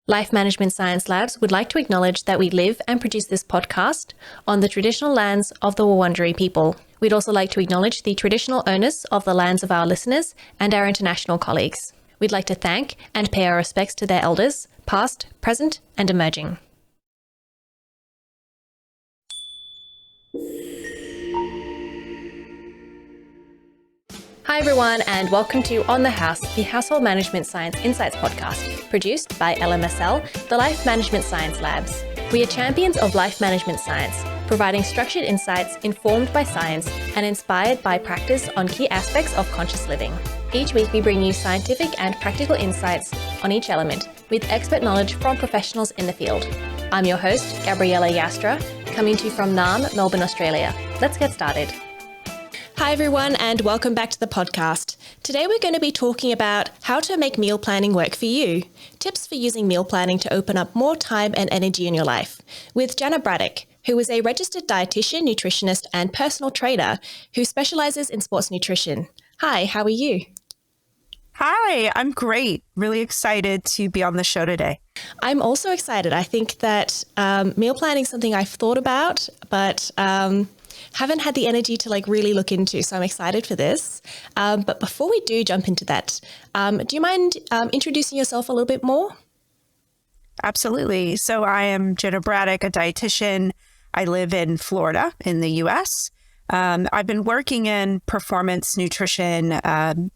Life Management Science Labs would like to acknowledge that we live and produce this podcast on the traditional lands of the Wurundjeri people. We'd also like to acknowledge the traditional owners of the lands of our listeners and our international colleagues. We'd like to thank and pay our respects to their elders, past, present, and emerging. Hi everyone, and welcome to On the House, the Household Management Science Insights podcast, produced by LMSL, the Life Management Science Labs. We are champions of life management science, providing structured insights informed by science and inspired by practice on key aspects of conscious living. Each week we bring you scientific and practical insights on each element, with expert knowledge from professionals in the field. I'm your host, Gabriella Joustra, coming to you from Naarm, Melbourne, Australia. Let's get started. Hi everyone, and welcome back to the podcast. Today we're going to be talking about how to make meal planning work for you. Tips for using meal planning to open up more time and energy in your life, with Jenna Braddock, who is a registered dietitian, nutritionist, and personal trainer who specializes in sports nutrition. Hi, how are you? Hi, I'm great. Really excited to be on the show today. I'm also excited. I think that meal planning is something I've thought about, but haven't had the energy to really look into. So I'm excited for this. But before we do jump into that, do you mind introducing yourself a little bit more? Absolutely. So I am Jenna Braddock, a dietitian. I live in Florida in the US. I've been working in performance nutrition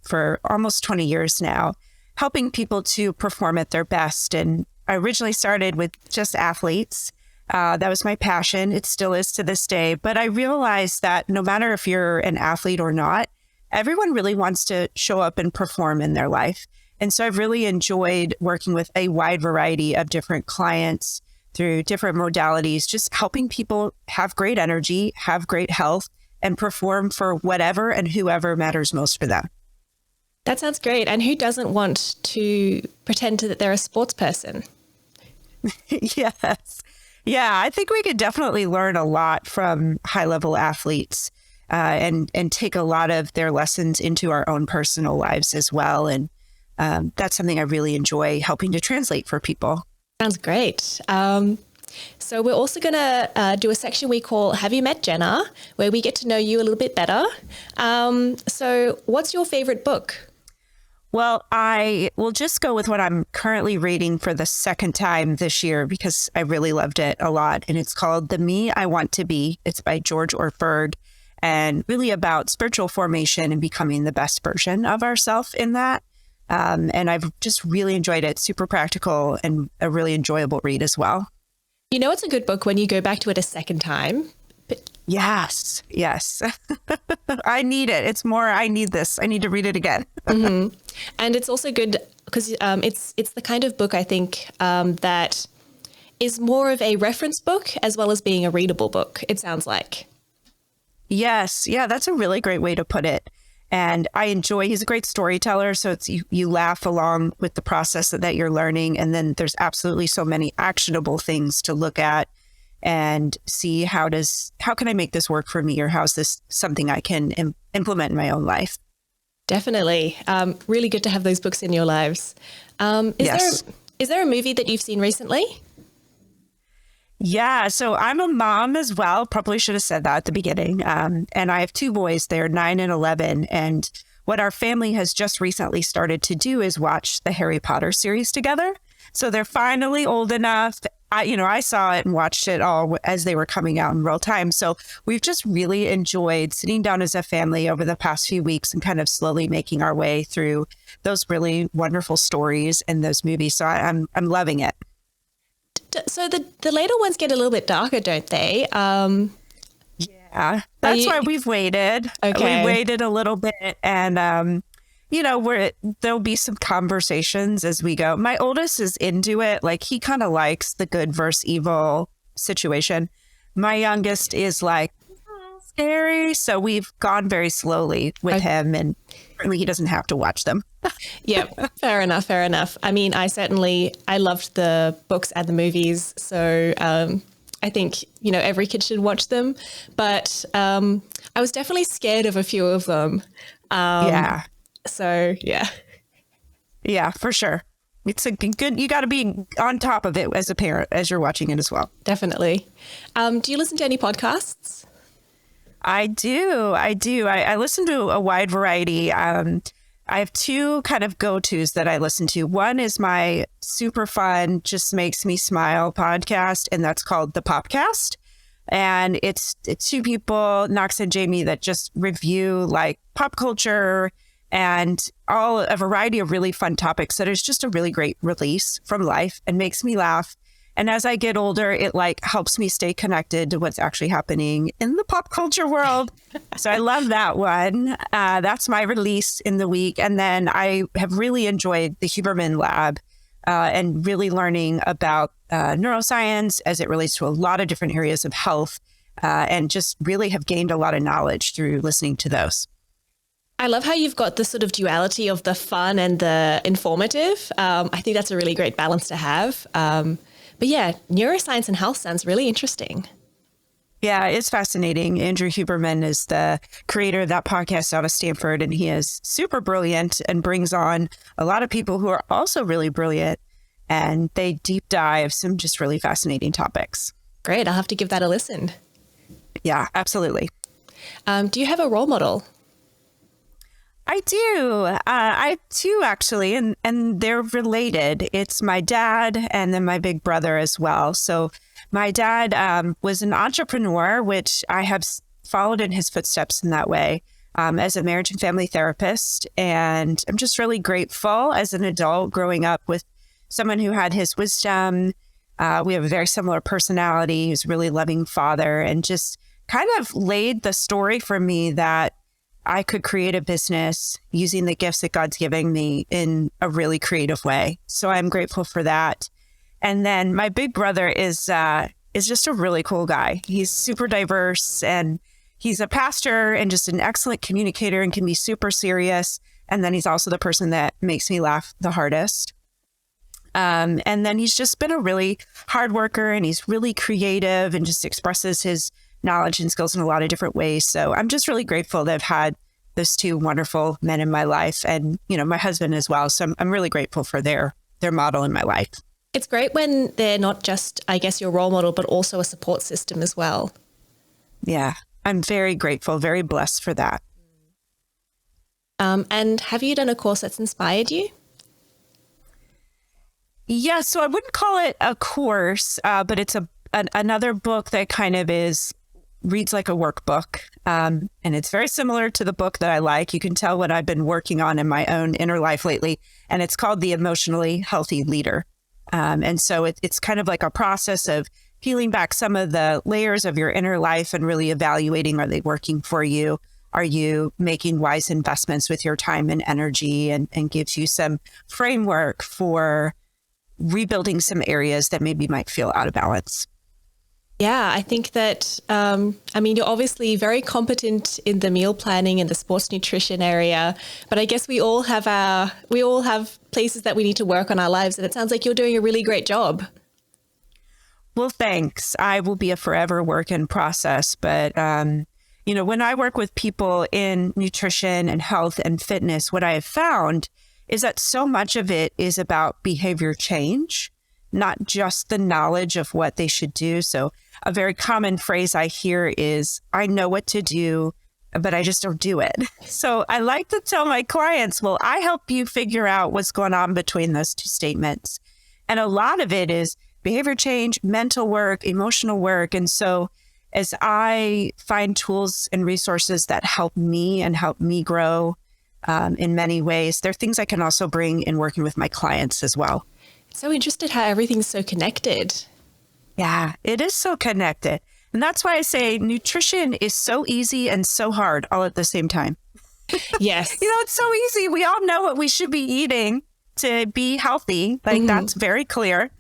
for almost 20 years now, helping people to perform at their best. And I originally started with just athletes. That was my passion. It still is to this day. But I realized that no matter if you're an athlete or not, everyone really wants to show up and perform in their life. And so I've really enjoyed working with a wide variety of different clients through different modalities, just helping people have great energy, have great health, and perform for whatever and whoever matters most for them. That sounds great. And who doesn't want to pretend that they're a sports person? Yes. Yeah, I think we could definitely learn a lot from high-level athletes and take a lot of their lessons into our own personal lives as well. And that's something I really enjoy helping to translate for people. Sounds great. So we're also going to do a section we call Have You Met Jenna, where we get to know you a little bit better. So what's your favorite book? Well, I will just go with what I'm currently reading for the second time this year because I really loved it a lot. And it's called The Me I Want to Be. It's by George Ortberg and really about spiritual formation and becoming the best version of ourselves in that. And I've just really enjoyed it. Super practical and a really enjoyable read as well. You know, it's a good book when you go back to it a second time. Yes. I need it. It's more, I need this. I need to read it again. Mm-hmm. And it's also good because it's the kind of book I think that is more of a reference book as well as being a readable book, it sounds like. Yes. Yeah, that's a really great way to put it. And I enjoy, he's a great storyteller. So it's you laugh along with the process that you're learning. And then there's absolutely so many actionable things to look at and see how can I make this work for me, or how is this something I can implement in my own life? Definitely. Really good to have those books in your lives. Is there a movie that you've seen recently? Yeah, so I'm a mom as well. Probably should have said that at the beginning. And I have two boys. They're 9 and 11. And what our family has just recently started to do is watch the Harry Potter series together. So they're finally old enough. I saw it and watched it all as they were coming out in real time. So we've just really enjoyed sitting down as a family over the past few weeks and kind of slowly making our way through those really wonderful stories and those movies. So I'm loving it. So the later ones get a little bit darker, don't they? Yeah, that's why we've waited. Okay. We waited a little bit, and there'll be some conversations as we go. My oldest is into it. Like, he kind of likes the good versus evil situation. My youngest is like, scary. So we've gone very slowly with him, and really he doesn't have to watch them. Yeah, fair enough. I mean, I loved the books and the movies. So I think, every kid should watch them. But I was definitely scared of a few of them. Yeah. So, yeah. Yeah, for sure. it's a good, you got to be on top of it as a parent as you're watching it as well. Definitely. Do you listen to any podcasts? I do. I listen to a wide variety. I have two kind of go-tos that I listen to. One is my super fun, just makes me smile podcast, and that's called The Popcast. And it's two people, Knox and Jamie, that just review like pop culture and a variety of really fun topics that is just a really great release from life and makes me laugh. And as I get older, it like helps me stay connected to what's actually happening in the pop culture world. So I love that one. That's my release in the week. And then I have really enjoyed the Huberman Lab and really learning about neuroscience as it relates to a lot of different areas of health and just really have gained a lot of knowledge through listening to those. I love how you've got this sort of duality of the fun and the informative. I think that's a really great balance to have. But yeah, neuroscience and health sounds really interesting. Yeah, it's fascinating. Andrew Huberman is the creator of that podcast out of Stanford, and he is super brilliant and brings on a lot of people who are also really brilliant, and they deep dive some just really fascinating topics. Great. I'll have to give that a listen. Yeah, absolutely. Do you have a role model? I do. I have two, actually, and they're related. It's my dad and then my big brother as well. So my dad was an entrepreneur, which I have followed in his footsteps in that way as a marriage and family therapist. And I'm just really grateful as an adult growing up with someone who had his wisdom. We have a very similar personality. He's a really loving father and just kind of laid the story for me that I could create a business using the gifts that God's giving me in a really creative way. So I'm grateful for that. And then my big brother is just a really cool guy. He's super diverse and he's a pastor and just an excellent communicator and can be super serious. And then he's also the person that makes me laugh the hardest. And then he's just been a really hard worker and he's really creative and just expresses his knowledge and skills in a lot of different ways. So I'm just really grateful that I've had those two wonderful men in my life and, you know, my husband as well. So I'm really grateful for their model in my life. It's great when they're not just, I guess, your role model, but also a support system as well. Yeah, I'm very grateful, very blessed for that. And have you done a course that's inspired you? Yeah, so I wouldn't call it a course, but it's another book that kind of reads like a workbook. And it's very similar to the book that I like. You can tell what I've been working on in my own inner life lately. And it's called The Emotionally Healthy Leader. And so it's kind of like a process of peeling back some of the layers of your inner life and really evaluating, are they working for you? Are you making wise investments with your time and energy? And gives you some framework for rebuilding some areas that maybe might feel out of balance. Yeah, I think that, you're obviously very competent in the meal planning and the sports nutrition area, but I guess we all have places that we need to work on our lives. And it sounds like you're doing a really great job. Well, thanks. I will be a forever work in process. But, when I work with people in nutrition and health and fitness, what I have found is that so much of it is about behavior change, not just the knowledge of what they should do. So a very common phrase I hear is, I know what to do, but I just don't do it. So I like to tell my clients, well, I help you figure out what's going on between those two statements. And a lot of it is behavior change, mental work, emotional work. And so as I find tools and resources that help me and help me grow in many ways, there are things I can also bring in working with my clients as well. So interested how everything's so connected. Yeah, it is so connected. And that's why I say nutrition is so easy and so hard all at the same time. Yes. It's so easy. We all know what we should be eating to be healthy. That's very clear.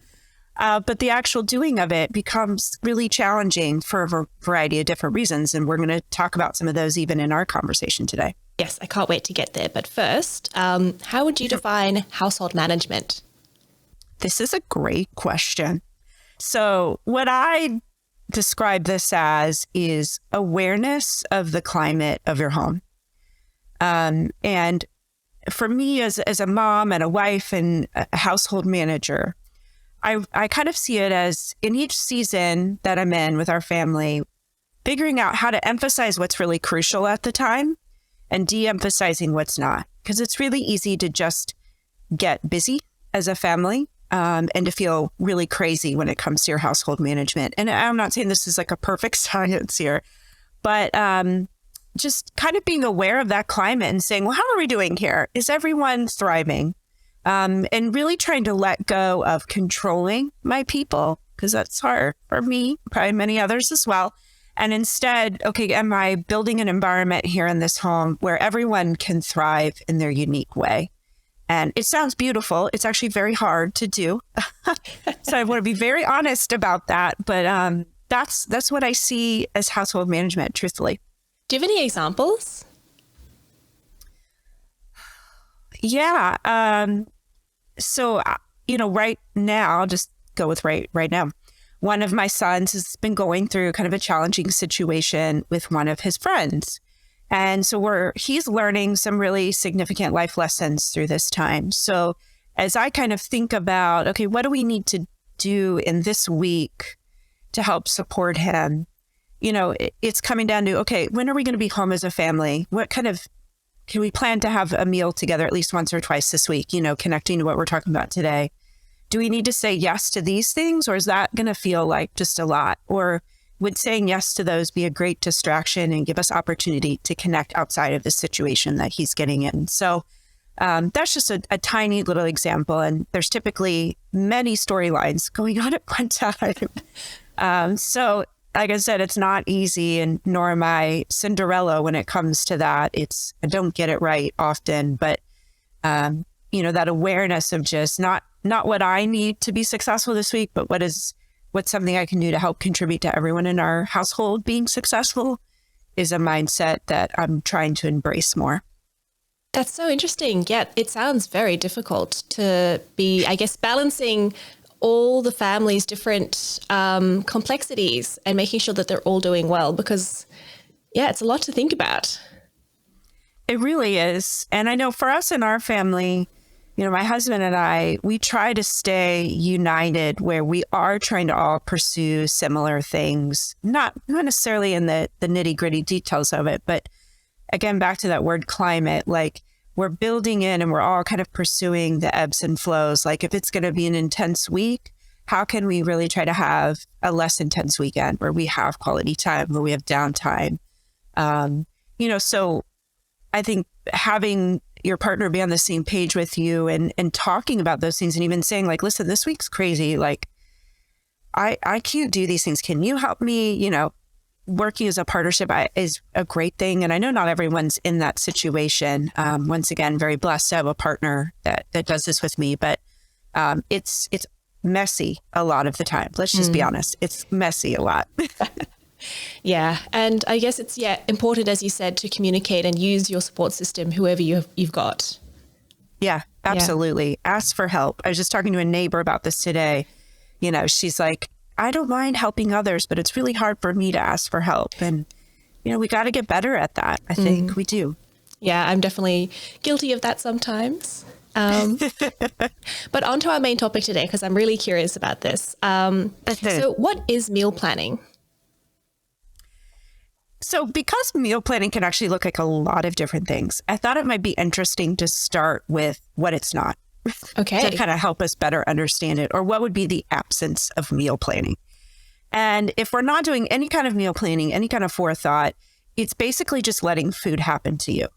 But the actual doing of it becomes really challenging for a variety of different reasons. And we're going to talk about some of those even in our conversation today. Yes, I can't wait to get there. But first, how would you define household management? This is a great question. So what I describe this as is awareness of the climate of your home. And for me as a mom and a wife and a household manager, I kind of see it as in each season that I'm in with our family, figuring out how to emphasize what's really crucial at the time and de-emphasizing what's not. Because it's really easy to just get busy as a family and to feel really crazy when it comes to your household management. And I'm not saying this is like a perfect science here, but just kind of being aware of that climate and saying, well, how are we doing here? Is everyone thriving? And really trying to let go of controlling my people, because that's hard for me, probably many others as well. And instead, okay, am I building an environment here in this home where everyone can thrive in their unique way? And it sounds beautiful. It's actually very hard to do. So I want to be very honest about that. But that's what I see as household management, truthfully. Do you have any examples? Yeah. So, right now, I'll just go with right now. One of my sons has been going through kind of a challenging situation with one of his friends. And so he's learning some really significant life lessons through this time. So as I kind of think about, okay, what do we need to do in this week to help support him? It's coming down to, okay, when are we going to be home as a family? Can we plan to have a meal together at least once or twice this week, connecting to what we're talking about today? Do we need to say yes to these things, or is that going to feel like just a lot? Or would saying yes to those be a great distraction and give us opportunity to connect outside of the situation that he's getting in? So that's just a tiny little example. And there's typically many storylines going on at one time. So like I said, it's not easy, and nor am I Cinderella when it comes to that. I don't get it right often, but that awareness of just not what I need to be successful this week, but what's something I can do to help contribute to everyone in our household being successful is a mindset that I'm trying to embrace more. That's so interesting. Yeah, it sounds very difficult to be, I guess, balancing all the family's different complexities and making sure that they're all doing well, because, it's a lot to think about. It really is. And I know for us in our family, my husband and I, we try to stay united where we are trying to all pursue similar things, not necessarily in the nitty gritty details of it, but again, back to that word climate, like we're building in and we're all kind of pursuing the ebbs and flows. Like if it's going to be an intense week, how can we really try to have a less intense weekend where we have quality time, where we have downtime? So I think having your partner be on the same page with you and talking about those things and even saying like, listen, this week's crazy. Like I can't do these things. Can you help me? Working as a partnership is a great thing. And I know not everyone's in that situation. Once again, very blessed to have a partner that does this with me, but it's messy a lot of the time. Let's just be honest. It's messy a lot. Yeah. And I guess it's, important, as you said, to communicate and use your support system, whoever you've got. Yeah, absolutely. Yeah. Ask for help. I was just talking to a neighbor about this today. She's like, I don't mind helping others, but it's really hard for me to ask for help. And, we got to get better at that. I think we do. Yeah, I'm definitely guilty of that sometimes. But on to our main topic today, because I'm really curious about this. So what is meal planning? So because meal planning can actually look like a lot of different things, I thought it might be interesting to start with what it's not. Okay. To kind of help us better understand it, or what would be the absence of meal planning. And if we're not doing any kind of meal planning, any kind of forethought, it's basically just letting food happen to you.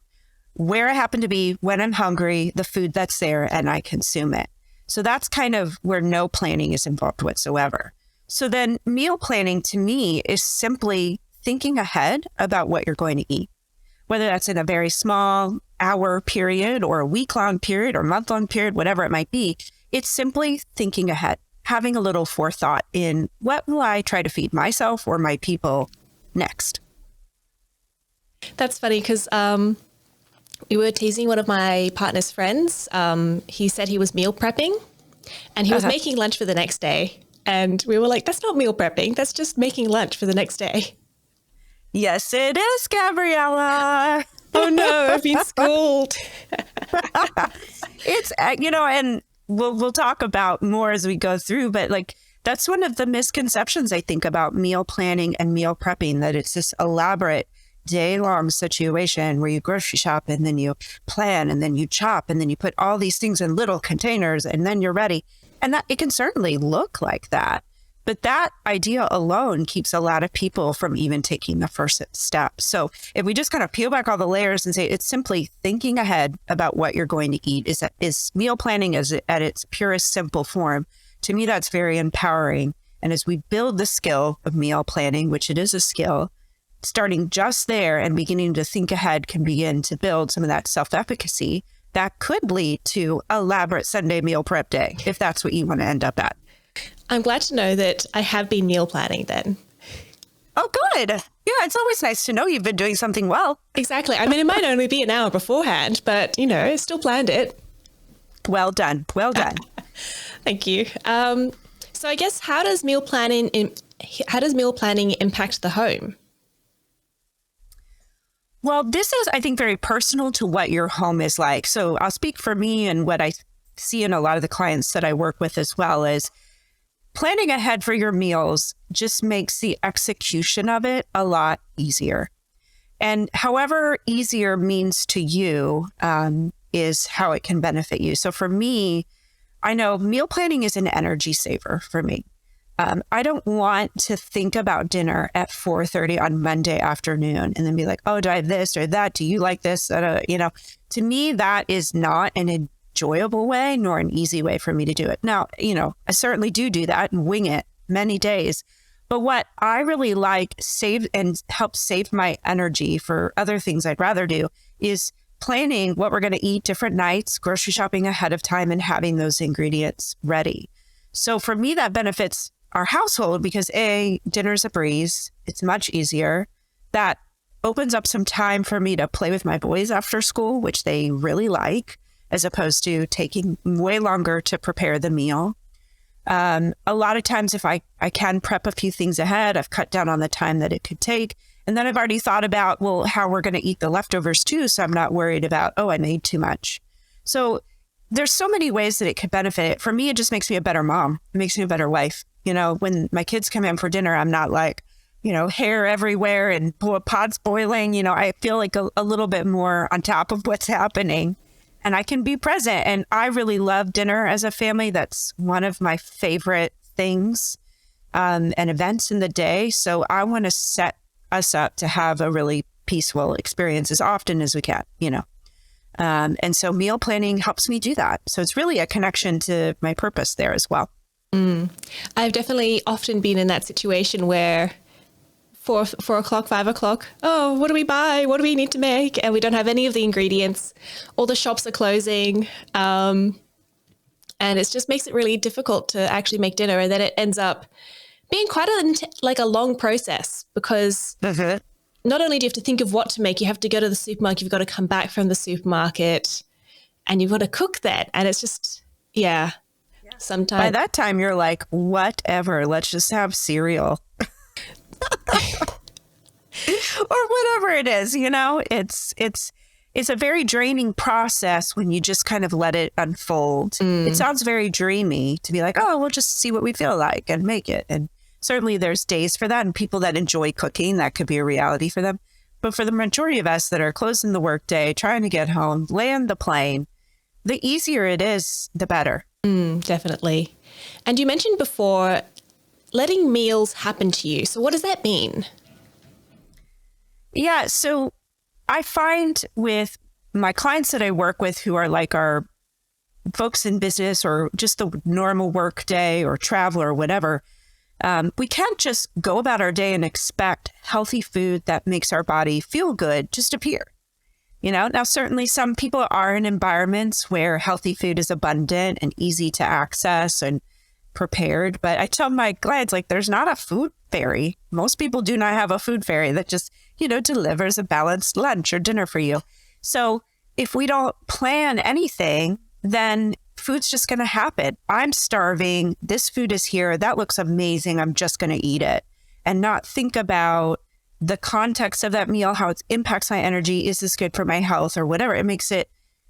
Where I happen to be, when I'm hungry, the food that's there, and I consume it. So that's kind of where no planning is involved whatsoever. So then meal planning to me is simply thinking ahead about what you're going to eat, whether that's in a very small hour period or a week-long period or month-long period, whatever it might be. It's simply thinking ahead, having a little forethought in what will I try to feed myself or my people next. That's funny because we were teasing one of my partner's friends. He said he was meal prepping and he was making lunch for the next day. And we were like, that's not meal prepping. That's just making lunch for the next day. Yes, it is, Gabriella. Oh no, I've been schooled. It's, and we'll talk about more as we go through, but like, that's one of the misconceptions I think about meal planning and meal prepping, that it's this elaborate day-long situation where you grocery shop and then you plan and then you chop and then you put all these things in little containers and then you're ready. And that it can certainly look like that. But that idea alone keeps a lot of people from even taking the first step. So if we just kind of peel back all the layers and say it's simply thinking ahead about what you're going to eat, is meal planning at its purest simple form. To me, that's very empowering. And as we build the skill of meal planning, which it is a skill, starting just there and beginning to think ahead can begin to build some of that self-efficacy that could lead to elaborate Sunday meal prep day, if that's what you want to end up at. I'm glad to know that I have been meal planning then. Oh, good. Yeah, it's always nice to know you've been doing something well. Exactly. I mean, it might only be an hour beforehand, but, still planned it. Well done. Well done. Thank you. So I guess how does meal planning impact the home? Well, this is, I think, very personal to what your home is like. So I'll speak for me, and what I see in a lot of the clients that I work with as well is planning ahead for your meals just makes the execution of it a lot easier. And however easier means to you is how it can benefit you. So for me, I know meal planning is an energy saver for me. I don't want to think about dinner at 4:30 on Monday afternoon and then be like, oh, do I have this or that? Do you like this? To me, that is not an enjoyable way nor an easy way for me to do it. Now, I certainly do that and wing it many days. But what I really like help save my energy for other things I'd rather do is planning what we're going to eat different nights, grocery shopping ahead of time, and having those ingredients ready. So for me, that benefits our household because dinner's a breeze. It's much easier. That opens up some time for me to play with my boys after school, which they really like, as opposed to taking way longer to prepare the meal. A lot of times if I can prep a few things ahead, I've cut down on the time that it could take. And then I've already thought about, how we're going to eat the leftovers too. So I'm not worried about, I made too much. So there's so many ways that it could benefit. For me, it just makes me a better mom. It makes me a better wife. When my kids come in for dinner, I'm not like, hair everywhere and pots boiling. I feel like a little bit more on top of what's happening. And I can be present. And I really love dinner as a family. That's one of my favorite things and events in the day. So I want to set us up to have a really peaceful experience as often as we can, and so meal planning helps me do that. So it's really a connection to my purpose there as well. I've definitely often been in that situation where 4 o'clock, 5 o'clock, what do we buy? What do we need to make? And we don't have any of the ingredients. All the shops are closing. And it just makes it really difficult to actually make dinner. And then it ends up being quite a long process because not only do you have to think of what to make, you have to go to the supermarket, you've got to come back from the supermarket and you've got to cook that. And it's just, sometimes. By that time, you're like, whatever, let's just have cereal. Or whatever it is, it's a very draining process when you just kind of let it unfold. It sounds very dreamy to be like, we'll just see what we feel like and make it. And certainly there's days for that, and people that enjoy cooking, that could be a reality for them. But for the majority of us that are closing the workday, trying to get home, land the plane, the easier it is, the better. Definitely. And you mentioned before letting meals happen to you. So what does that mean? Yeah. So I find with my clients that I work with who are like our folks in business or just the normal work day or travel or whatever, we can't just go about our day and expect healthy food that makes our body feel good just appear. Now, certainly some people are in environments where healthy food is abundant and easy to access and prepared. But I tell my clients, there's not a food fairy. Most people do not have a food fairy that just, delivers a balanced lunch or dinner for you. So if we don't plan anything, then food's just going to happen. I'm starving. This food is here. That looks amazing. I'm just going to eat it and not think about the context of that meal, how it impacts my energy, is this good for my health or whatever. It makes it,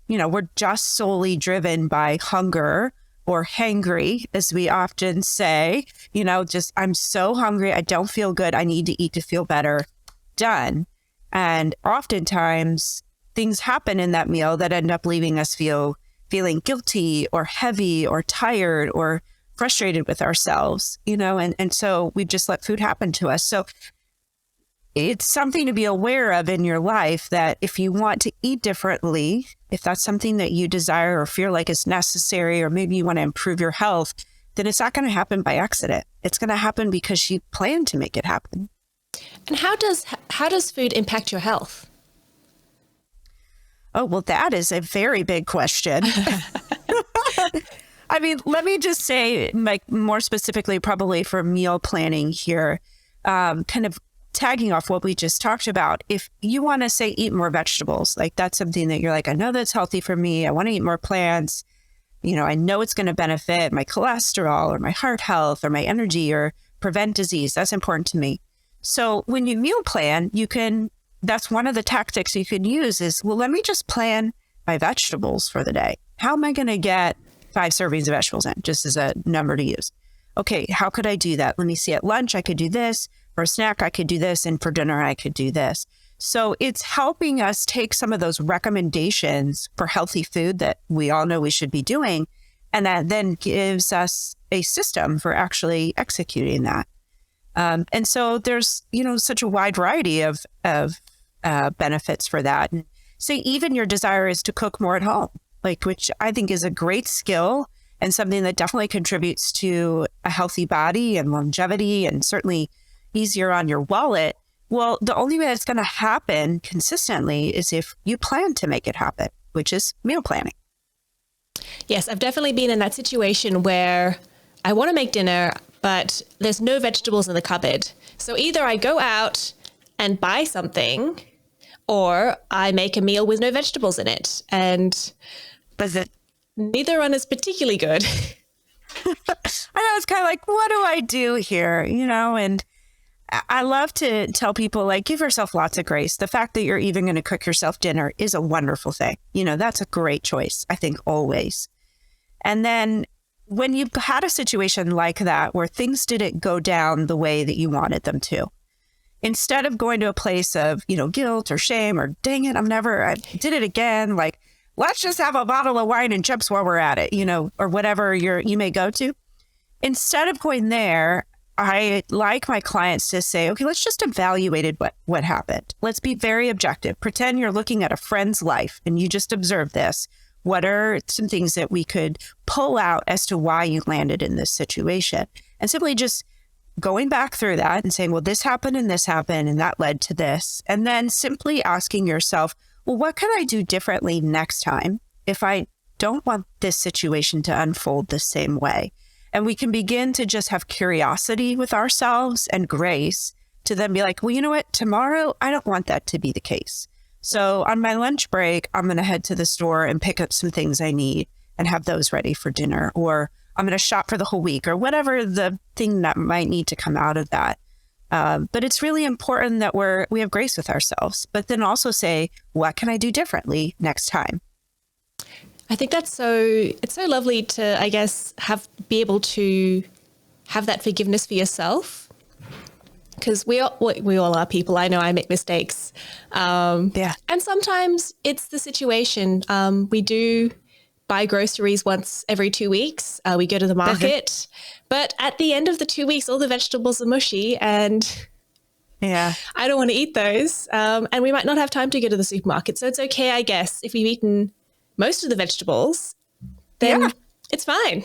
we're just solely driven by hunger or hangry, as we often say, just I'm so hungry, I don't feel good, I need to eat to feel better, done. And oftentimes things happen in that meal that end up leaving us feeling guilty or heavy or tired or frustrated with ourselves, and so we just let food happen to us. So it's something to be aware of in your life, that if you want to eat differently, if that's something that you desire or feel like is necessary, or maybe you want to improve your health, then it's not going to happen by accident. It's going to happen because you plan to make it happen. And how does food impact your health? Oh, well, that is a very big question. I mean, let me just say, like, more specifically, probably for meal planning here, kind of tagging off what we just talked about. If you want to say eat more vegetables, like that's something that you're like, I know that's healthy for me. I want to eat more plants. I know it's going to benefit my cholesterol or my heart health or my energy or prevent disease. That's important to me. So when you meal plan, that's one of the tactics you can use is, well, let me just plan my vegetables for the day. How am I going to get 5 servings of vegetables in, just as a number to use? Okay, how could I do that? Let me see, at lunch, I could do this. For a snack, I could do this. And for dinner, I could do this. So it's helping us take some of those recommendations for healthy food that we all know we should be doing. And that then gives us a system for actually executing that. And so there's, such a wide variety of benefits for that. And say even your desire is to cook more at home, which I think is a great skill and something that definitely contributes to a healthy body and longevity and certainly easier on your wallet. Well, the only way it's going to happen consistently is if you plan to make it happen, which is meal planning. Yes, I've definitely been in that situation where I want to make dinner, but there's no vegetables in the cupboard. So either I go out and buy something, or I make a meal with no vegetables in it. And neither one is particularly good. I know, it's kind of like, what do I do here? And I love to tell people, give yourself lots of grace. The fact that you're even going to cook yourself dinner is a wonderful thing. That's a great choice, I think, always. And then when you've had a situation like that, where things didn't go down the way that you wanted them to, instead of going to a place of, guilt or shame or dang it, I did it again. Let's just have a bottle of wine and chips while we're at it, or whatever you may go to. Instead of going there, I like my clients to say, okay, let's just evaluate what happened. Let's be very objective. Pretend you're looking at a friend's life and you just observe this. What are some things that we could pull out as to why you landed in this situation? And simply just going back through that and saying, well, this happened and that led to this. And then simply asking yourself, well, what can I do differently next time if I don't want this situation to unfold the same way? And we can begin to just have curiosity with ourselves and grace to then be like, well, you know what? Tomorrow, I don't want that to be the case. So on my lunch break, I'm going to head to the store and pick up some things I need and have those ready for dinner. Or I'm going to shop for the whole week, or whatever the thing that might need to come out of that. But it's really important that we have grace with ourselves, but then also say, what can I do differently next time? I think it's so lovely to, I guess, be able to have that forgiveness for yourself, because we all are people. I know I make mistakes. And sometimes it's the situation. We do buy groceries once every 2 weeks. We go to the market, but at the end of the 2 weeks, all the vegetables are mushy and I don't want to eat those. And we might not have time to go to the supermarket. So it's okay, I guess, if we've eaten most of the vegetables, then it's fine.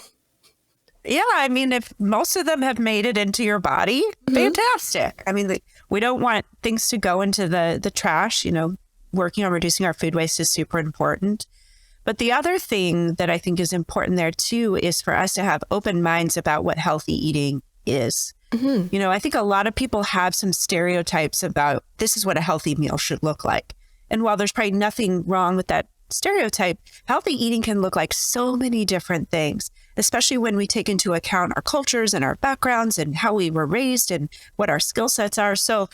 Yeah, I mean, if most of them have made it into your body, fantastic. I mean, we don't want things to go into the trash. Working on reducing our food waste is super important. But the other thing that I think is important there too is for us to have open minds about what healthy eating is. I think a lot of people have some stereotypes about this is what a healthy meal should look like. And while there's probably nothing wrong with that stereotype, healthy eating can look like so many different things, especially when we take into account our cultures and our backgrounds and how we were raised and what our skill sets are. So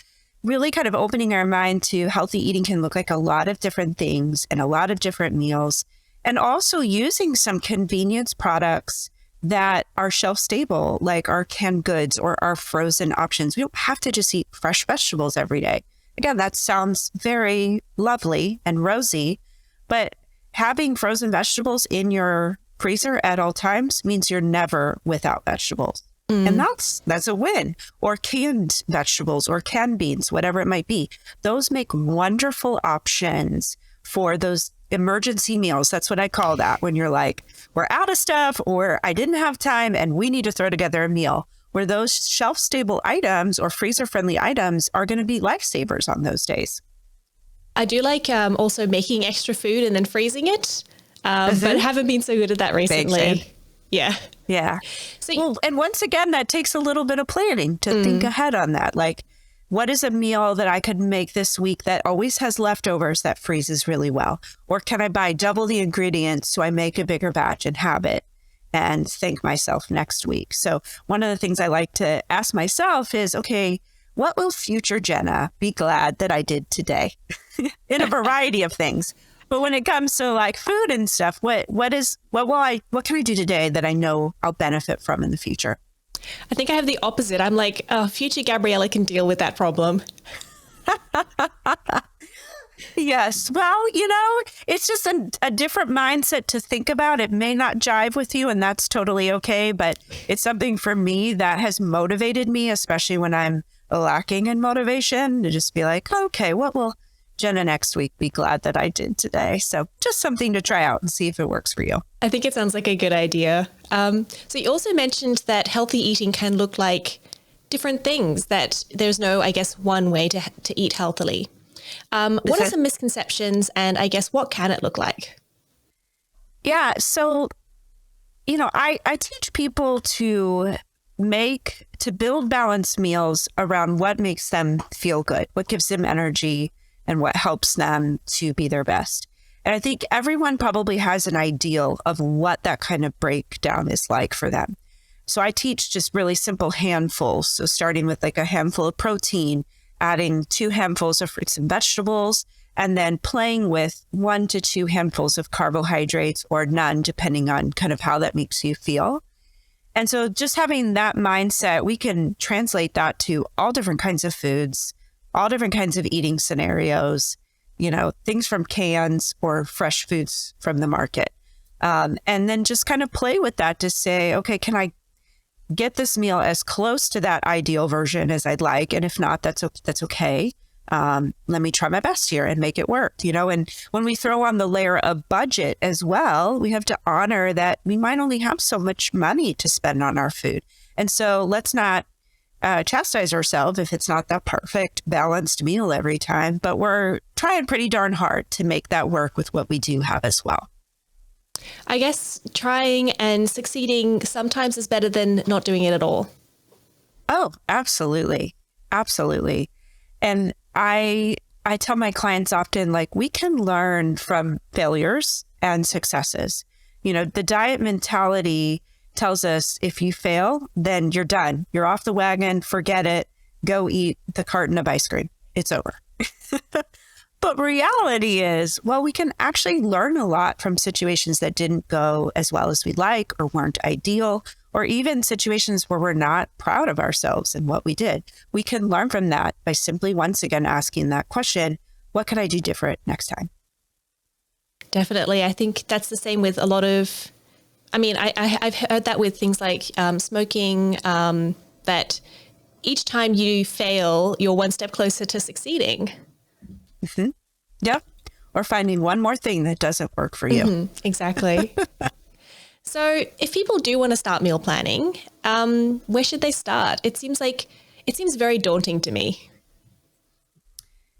really kind of opening our mind to healthy eating can look like a lot of different things and a lot of different meals, and also using some convenience products that are shelf stable, like our canned goods or our frozen options. We don't have to just eat fresh vegetables every day. Again, that sounds very lovely and rosy, but having frozen vegetables in your freezer at all times means you're never without vegetables. And that's a win. Or canned vegetables or canned beans, whatever it might be. Those make wonderful options for those emergency meals. That's what I call that, when you're like, we're out of stuff, or I didn't have time and we need to throw together a meal, where those shelf stable items or freezer friendly items are going to be lifesavers on those days. I do like also making extra food and then freezing it, but haven't been so good at that recently. Yeah. So, and once again, that takes a little bit of planning to think ahead on that. Like, what is a meal that I could make this week that always has leftovers that freezes really well? Or can I buy double the ingredients so I make a bigger batch and have it and thank myself next week? So one of the things I like to ask myself is, okay, what will future Jenna be glad that I did today? In a variety of things. But when it comes to like food and stuff, what can I do today that I know I'll benefit from in the future? I think I have the opposite. I'm like, oh, future Gabriella can deal with that problem. Yes. Well, it's just a different mindset to think about. It may not jive with you, and that's totally okay. But it's something for me that has motivated me, especially when I'm lacking in motivation, to just be like, okay, what will Jenna next week be glad that I did today? So just something to try out and see if it works for you. I think it sounds like a good idea. So you also mentioned that healthy eating can look like different things, that there's no, I guess, one way to eat healthily. What are some misconceptions, and I guess what can it look like? Yeah. So, I teach people to build balanced meals around what makes them feel good, what gives them energy, and what helps them to be their best. And I think everyone probably has an ideal of what that kind of breakdown is like for them. So I teach just really simple handfuls. So starting with like a handful of protein, adding 2 handfuls of fruits and vegetables, and then playing with 1 to 2 handfuls of carbohydrates, or none, depending on kind of how that makes you feel. And so just having that mindset, we can translate that to all different kinds of foods, all different kinds of eating scenarios, things from cans or fresh foods from the market. And then just kind of play with that to say, okay, can I get this meal as close to that ideal version as I'd like? And if not, that's okay. Let me try my best here and make it work, and when we throw on the layer of budget as well, we have to honor that we might only have so much money to spend on our food. And so let's not chastise ourselves if it's not the perfect balanced meal every time, but we're trying pretty darn hard to make that work with what we do have as well. I guess trying and succeeding sometimes is better than not doing it at all. Oh, absolutely. Absolutely. And I tell my clients often, like, we can learn from failures and successes. The diet mentality tells us if you fail, then you're done. You're off the wagon, forget it, go eat the carton of ice cream. It's over. But reality is, well, we can actually learn a lot from situations that didn't go as well as we'd like, or weren't ideal, or even situations where we're not proud of ourselves and what we did. We can learn from that by simply, once again, asking that question, what could I do different next time? Definitely. I think that's the same with a lot of, I've heard that with things like smoking, that each time you fail, you're one step closer to succeeding. Mm-hmm. Yep. Or finding one more thing that doesn't work for you. Mm-hmm. Exactly. So if people do want to start meal planning, where should they start? It seems very daunting to me.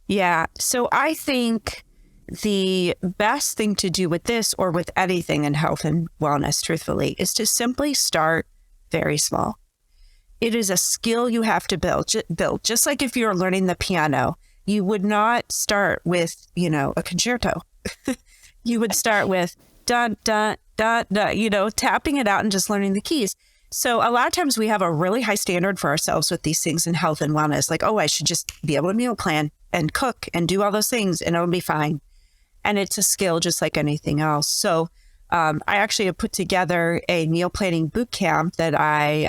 Yeah. So I think the best thing to do with this, or with anything in health and wellness, truthfully, is to simply start very small. It is a skill you have to build. Just like if you're learning the piano, you would not start with, a concerto. You would start with dun, dun, dun, dun, tapping it out and just learning the keys. So a lot of times we have a really high standard for ourselves with these things in health and wellness. Like, oh, I should just be able to meal plan and cook and do all those things and it'll be fine. And it's a skill just like anything else. So I actually have put together a meal planning boot camp that I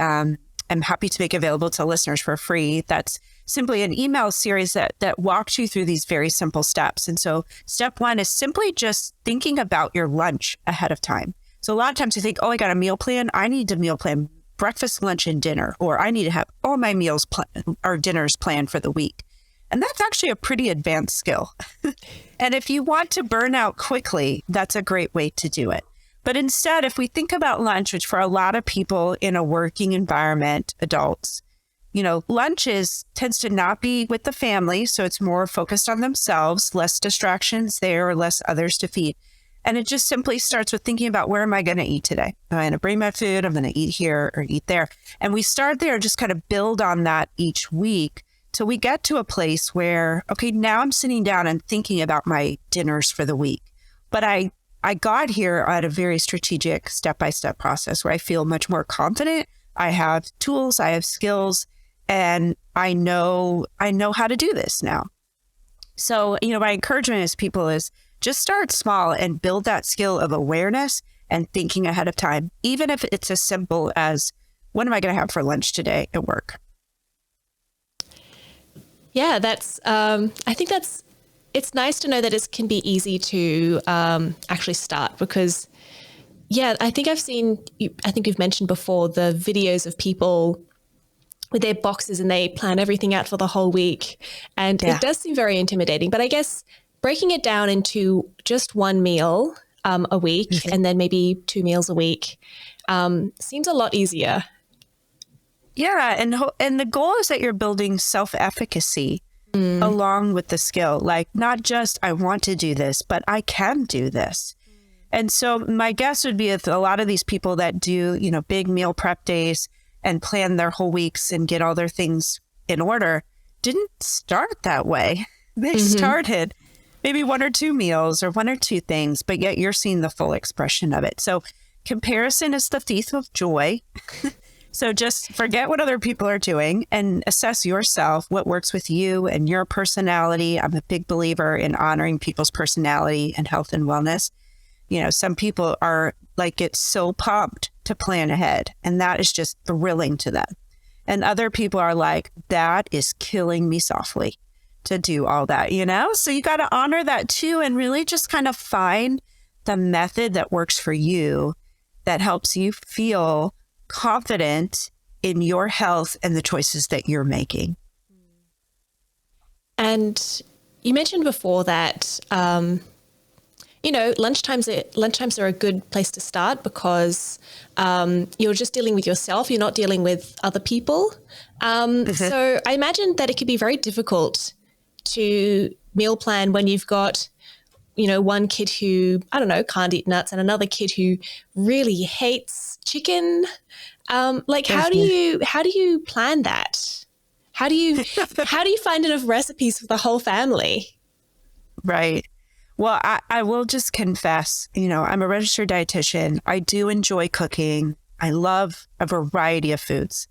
am happy to make available to listeners for free. That's simply an email series that walks you through these very simple steps. And so step one is simply just thinking about your lunch ahead of time. So a lot of times you think, oh, I got a meal plan. I need to meal plan breakfast, lunch, and dinner, or I need to have all my meals or dinners planned for the week. And that's actually a pretty advanced skill. And if you want to burn out quickly, that's a great way to do it. But instead, if we think about lunch, which for a lot of people in a working environment, adults, lunch tends to not be with the family. So it's more focused on themselves, less distractions there, less others to feed. And it just simply starts with thinking about, where am I going to eat today? Am I going to bring my food? I'm going to eat here or eat there. And we start there, just kind of build on that each week till we get to a place where, okay, now I'm sitting down and thinking about my dinners for the week. But I got here at a very strategic step-by-step process where I feel much more confident. I have tools, I have skills, and I know how to do this now. So, my encouragement is people is just start small and build that skill of awareness and thinking ahead of time, even if it's as simple as, what am I going to have for lunch today at work? Yeah, I think it's nice to know that it can be easy to actually start because, I think you've mentioned before the videos of people with their boxes and they plan everything out for the whole week. And it does seem very intimidating, but I guess breaking it down into just one meal a week and then maybe 2 meals a week seems a lot easier. Yeah. And the goal is that you're building self-efficacy along with the skill, like not just I want to do this, but I can do this. And so my guess would be if a lot of these people that do, big meal prep days and plan their whole weeks and get all their things in order didn't start that way. They started maybe 1 or 2 meals or 1 or 2 things, but yet you're seeing the full expression of it. So comparison is the thief of joy. So just forget what other people are doing and assess yourself, what works with you and your personality. I'm a big believer in honoring people's personality and health and wellness. Some people get so pumped to plan ahead, and that is just thrilling to them. And other people are like, that is killing me softly to do all that, So you got to honor that too, and really just kind of find the method that works for you that helps you feel confident in your health and the choices that you're making. And you mentioned before that, lunchtimes are a good place to start because you're just dealing with yourself. You're not dealing with other people. So I imagine that it could be very difficult to meal plan when you've got, one kid who, can't eat nuts and another kid who really hates chicken. How do you plan that? How do you find enough recipes for the whole family? Right. Well, I will just confess, I'm a registered dietitian. I do enjoy cooking. I love a variety of foods.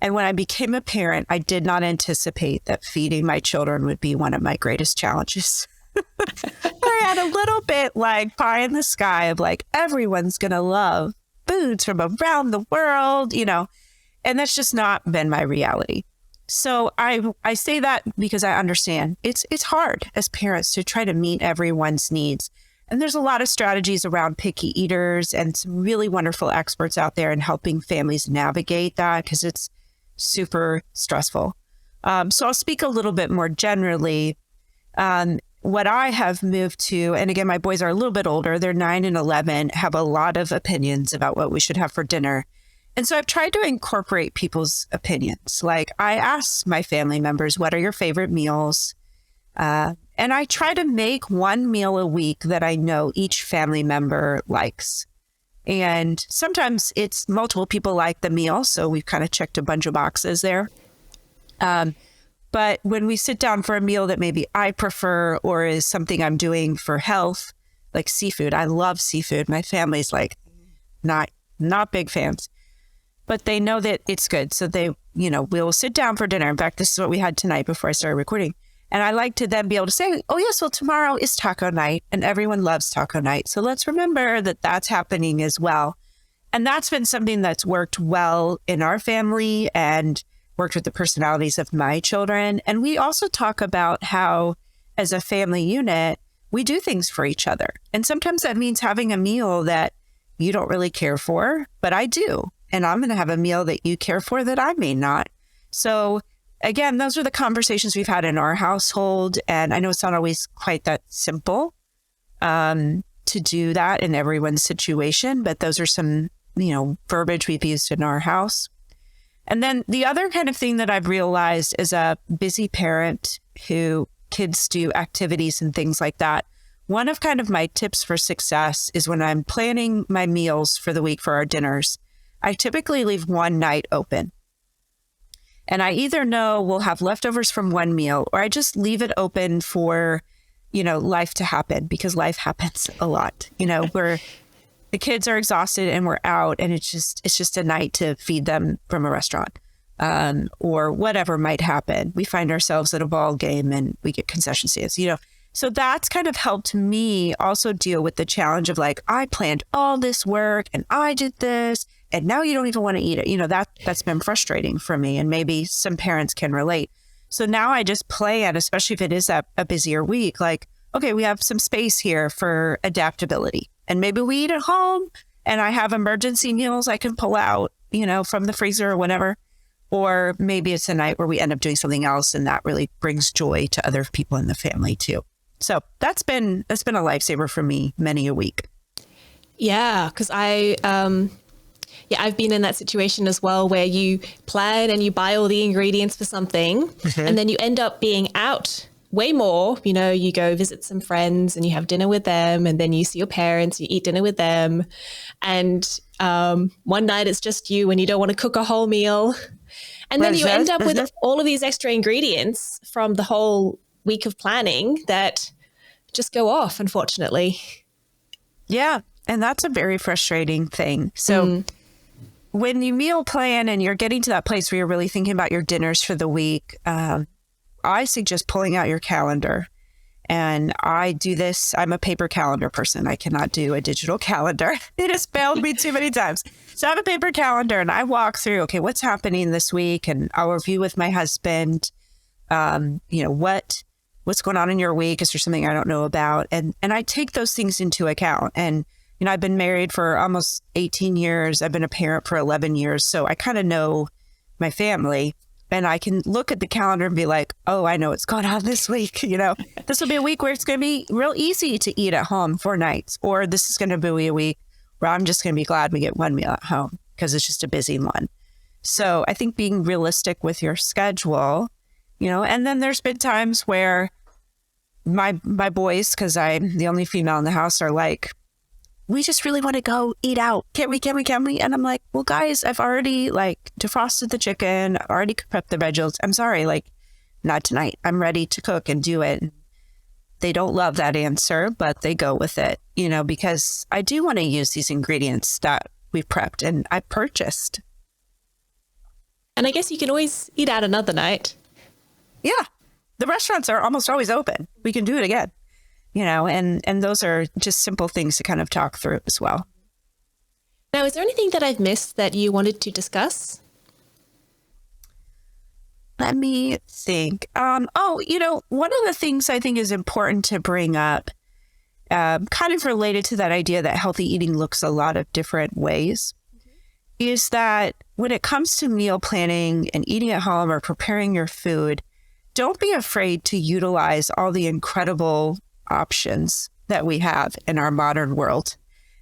And when I became a parent, I did not anticipate that feeding my children would be one of my greatest challenges. I had a little bit like pie in the sky of like, everyone's going to love foods from around the world, and that's just not been my reality. So I say that because I understand it's hard as parents to try to meet everyone's needs. And there's a lot of strategies around picky eaters and some really wonderful experts out there in helping families navigate that because it's super stressful. So I'll speak a little bit more generally. What I have moved to, and again, my boys are a little bit older, they're 9 and 11, have a lot of opinions about what we should have for dinner. And so I've tried to incorporate people's opinions. Like I ask my family members, what are your favorite meals? And I try to make 1 meal a week that I know each family member likes. And sometimes it's multiple people like the meal. So we've kind of checked a bunch of boxes there. But when we sit down for a meal that maybe I prefer or is something I'm doing for health, like seafood, I love seafood. My family's like not big fans. but they know that it's good. So they, we'll sit down for dinner. In fact, this is what we had tonight before I started recording. And I like to then be able to say, oh, yes, well, tomorrow is taco night and everyone loves taco night. So let's remember that that's happening as well. And that's been something that's worked well in our family and worked with the personalities of my children. And we also talk about how, as a family unit, we do things for each other. And sometimes that means having a meal that you don't really care for, but I do. And I'm going to have a meal that you care for that I may not. So again, those are the conversations we've had in our household. And I know it's not always quite that simple to do that in everyone's situation, but those are some, verbiage we've used in our house. And then the other kind of thing that I've realized as a busy parent who kids do activities and things like that, one of kind of my tips for success is when I'm planning my meals for the week for our dinners, I typically leave one night open. And I either know we'll have leftovers from one meal, or I just leave it open for, life to happen, because life happens a lot. Where the kids are exhausted and we're out, and it's just a night to feed them from a restaurant, or whatever might happen. We find ourselves at a ball game and we get concession stands, So that's kind of helped me also deal with the challenge of like, I planned all this work and I did this, and now you don't even want to eat it. That's been frustrating for me, and maybe some parents can relate. So now I just plan, especially if it is a busier week, like, okay, we have some space here for adaptability. And maybe we eat at home and I have emergency meals I can pull out, from the freezer or whatever. Or maybe it's a night where we end up doing something else, and that really brings joy to other people in the family too. So that's been a lifesaver for me many a week. Yeah, because I've been in that situation as well, where you plan and you buy all the ingredients for something, and then you end up being out way more. You go visit some friends and you have dinner with them, and then you see your parents, you eat dinner with them. And one night it's just you and you don't want to cook a whole meal. And then you end up with all of these extra ingredients from the whole week of planning that just go off, unfortunately. Yeah. And that's a very frustrating thing. So when you meal plan and you're getting to that place where you're really thinking about your dinners for the week, I suggest pulling out your calendar. And I do this. I'm a paper calendar person. I cannot do a digital calendar. It has failed me too many times. So I have a paper calendar and I walk through, okay, what's happening this week? And I'll review with my husband, what's going on in your week? Is there something I don't know about? And I take those things into account. And, I've been married for almost 18 years. I've been a parent for 11 years. So I kind of know my family. And I can look at the calendar and be like, oh, I know what's going on this week. This will be a week where it's going to be real easy to eat at home 4 nights. Or this is going to be a week where I'm just going to be glad we get one meal at home because it's just a busy one. So I think being realistic with your schedule, and then there's been times where my boys, because I'm the only female in the house, are like, we just really want to go eat out. Can we? And I'm like, well, guys, I've already defrosted the chicken. I've already prepped the veggies. I'm sorry, not tonight. I'm ready to cook and do it. They don't love that answer, but they go with it, because I do want to use these ingredients that we've prepped and I purchased. And I guess you can always eat out another night. Yeah. The restaurants are almost always open. We can do it again. And those are just simple things to kind of talk through as well. Now, is there anything that I've missed that you wanted to discuss? Let me think. One of the things I think is important to bring up, kind of related to that idea that healthy eating looks a lot of different ways, is that when it comes to meal planning and eating at home or preparing your food, don't be afraid to utilize all the incredible options that we have in our modern world.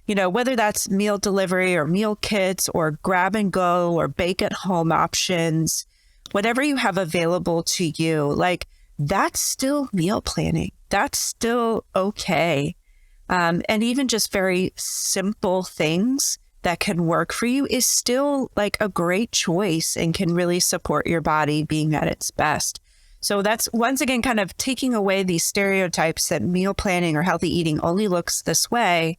Whether that's meal delivery or meal kits or grab and go or bake at home options, whatever you have available to you, that's still meal planning. That's still okay. And even just very simple things that can work for you is still a great choice and can really support your body being at its best. So that's, once again, kind of taking away these stereotypes that meal planning or healthy eating only looks this way,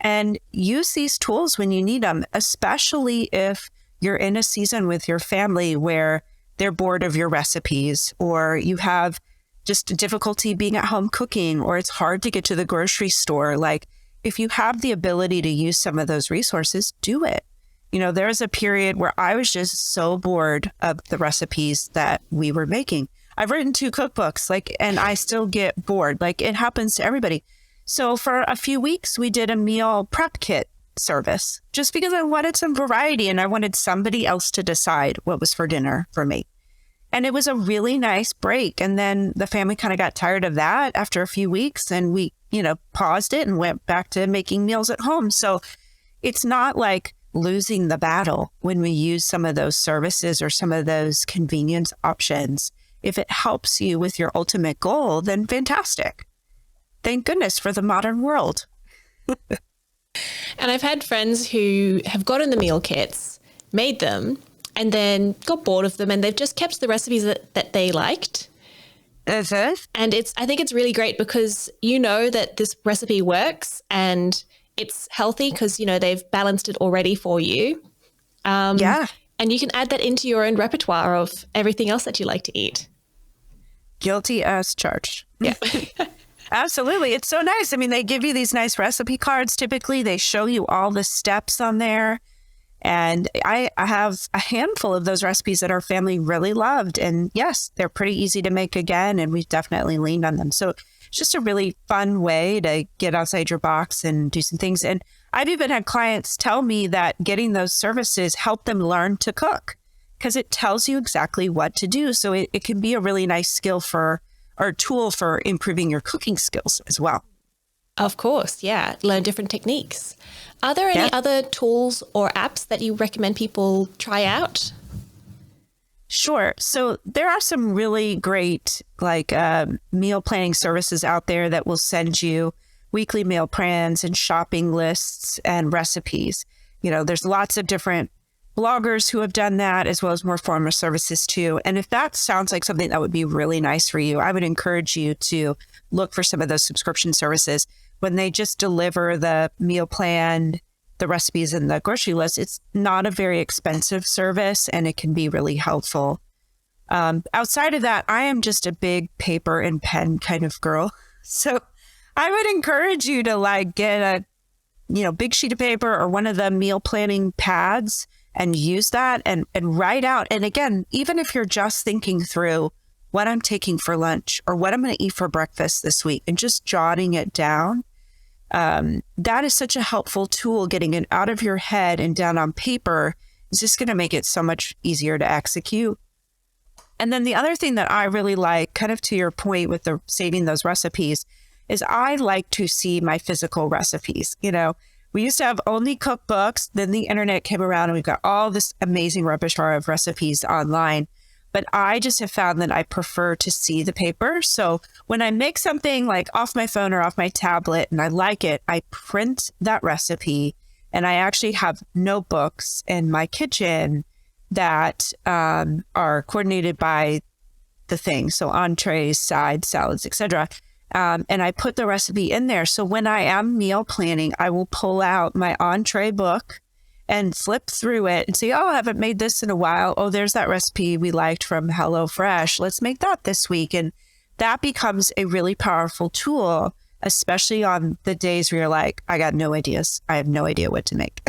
and use these tools when you need them, especially if you're in a season with your family where they're bored of your recipes, or you have just difficulty being at home cooking, or it's hard to get to the grocery store. Like, if you have the ability to use some of those resources, do it. You know, there was a period where I was just so bored of the recipes that we were making. I've written 2 cookbooks, and I still get bored. Like, it happens to everybody. So for a few weeks, we did a meal prep kit service just because I wanted some variety and I wanted somebody else to decide what was for dinner for me. And it was a really nice break. And then the family kind of got tired of that after a few weeks, and we, paused it and went back to making meals at home. So it's not like losing the battle when we use some of those services or some of those convenience options. If it helps you with your ultimate goal, then fantastic. Thank goodness for the modern world. And I've had friends who have gotten the meal kits, made them, and then got bored of them, and they've just kept the recipes that they liked. And I think it's really great because you know that this recipe works and it's healthy because, they've balanced it already for you. Yeah. And you can add that into your own repertoire of everything else that you like to eat. Guilty as charged. Yeah. Absolutely. It's so nice. I mean, they give you these nice recipe cards. Typically, they show you all the steps on there. And I have a handful of those recipes that our family really loved. And yes, they're pretty easy to make again. And we've definitely leaned on them. So it's just a really fun way to get outside your box and do some things. And I've even had clients tell me that getting those services helped them learn to cook because it tells you exactly what to do. So it can be a really nice skill or tool for improving your cooking skills as well. Of course, yeah. Learn different techniques. Are there any other tools or apps that you recommend people try out? Sure. So there are some really great meal planning services out there that will send you weekly meal plans and shopping lists and recipes. There's lots of different bloggers who have done that, as well as more formal services too. And if that sounds like something that would be really nice for you, I would encourage you to look for some of those subscription services. When they just deliver the meal plan, the recipes, and the grocery list, it's not a very expensive service and it can be really helpful. Outside of that, I am just a big paper and pen kind of girl. So I would encourage you to get a big sheet of paper or one of the meal planning pads and use that and write out. And again, even if you're just thinking through what I'm taking for lunch or what I'm going to eat for breakfast this week and just jotting it down, that is such a helpful tool. Getting it out of your head and down on paper is just going to make it so much easier to execute. And then the other thing that I really like, kind of to your point with the saving those recipes, is I like to see my physical recipes. We used to have only cookbooks, then the internet came around and we've got all this amazing repertoire of recipes online. But I just have found that I prefer to see the paper. So when I make something off my phone or off my tablet and I like it, I print that recipe. And I actually have notebooks in my kitchen that are coordinated by the thing. So entrees, sides, salads, etc. And I put the recipe in there. So when I am meal planning, I will pull out my entree book and flip through it and say, oh, I haven't made this in a while. Oh, there's that recipe we liked from HelloFresh. Let's make that this week. And that becomes a really powerful tool, especially on the days where you're like, I got no ideas. I have no idea what to make.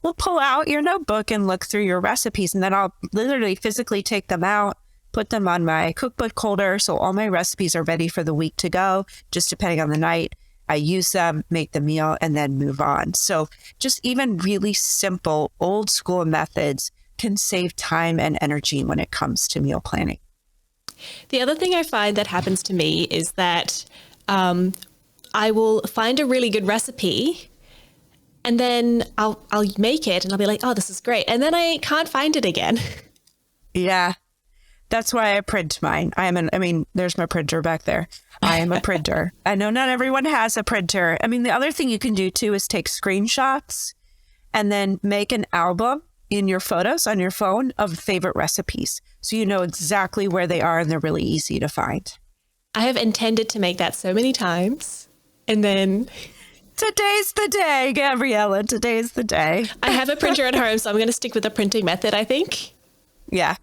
We'll pull out your notebook and look through your recipes. And then I'll literally physically take them out, put them on my cookbook holder. So all my recipes are ready for the week to go, just depending on the night. I use them, make the meal, and then move on. So just even really simple, old school methods can save time and energy when it comes to meal planning. The other thing I find that happens to me is that I will find a really good recipe and then I'll make it and I'll be like, oh, this is great. And then I can't find it again. Yeah. That's why I print mine. There's my printer back there. I am a printer. I know not everyone has a printer. The other thing you can do too is take screenshots and then make an album in your photos on your phone of favorite recipes. So you know exactly where they are and they're really easy to find. I have intended to make that so many times and then Today's the day, Gabriella. Today's the day. I have a printer at home, so I'm going to stick with the printing method, I think. Yeah.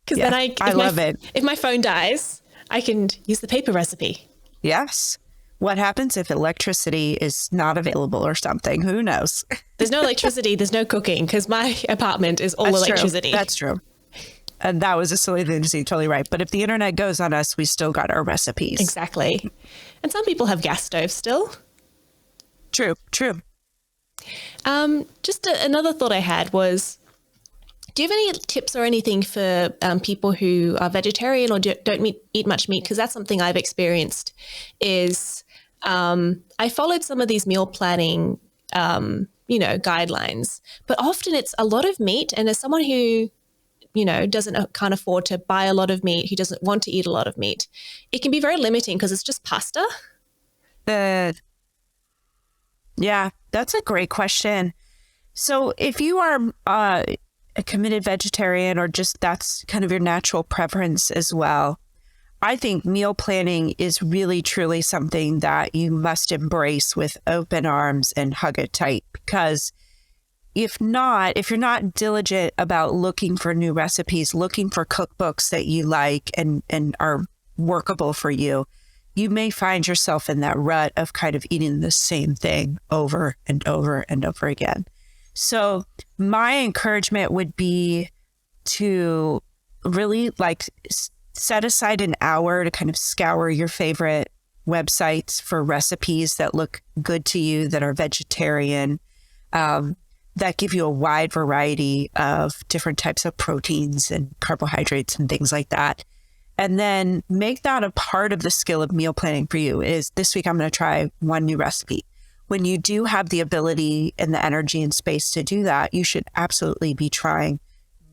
Because then I love it. If my phone dies, I can use the paper recipe. Yes. What happens if electricity is not available or something? Who knows? There's no electricity. There's no cooking because my apartment is all electricity. That's true. And that was a silly thing to say. Totally right. But if the internet goes on us, we still got our recipes. Exactly. And some people have gas stoves still. True. Just another thought I had was, do you have any tips or anything for people who are vegetarian or don't eat much meat? Because that's something I've experienced is I followed some of these meal planning, guidelines, but often it's a lot of meat. And as someone who, can't afford to buy a lot of meat, who doesn't want to eat a lot of meat, it can be very limiting because it's just pasta. Yeah, that's a great question. So if you are a committed vegetarian or just that's kind of your natural preference as well, I think meal planning is really, truly something that you must embrace with open arms and hug it tight. Because if you're not diligent about looking for new recipes, looking for cookbooks that you like and are workable for you, you may find yourself in that rut of kind of eating the same thing over and over and over again. So my encouragement would be to really set aside an hour to kind of scour your favorite websites for recipes that look good to you, that are vegetarian, that give you a wide variety of different types of proteins and carbohydrates and things like that. And then make that a part of the skill of meal planning for you. Is this week I'm going to try one new recipe. When you do have the ability and the energy and space to do that, you should absolutely be trying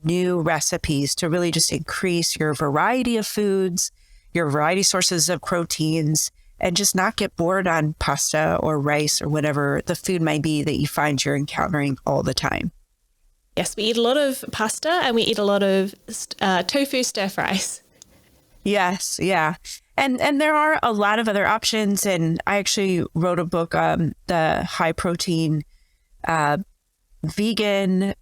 new recipes to really just increase your variety of foods, your variety sources of proteins, and just not get bored on pasta or rice or whatever the food might be that you find you're encountering all the time. Yes, we eat a lot of pasta and we eat a lot of tofu stir fries. Yes, yeah. And there are a lot of other options. And I actually wrote a book, the high protein vegan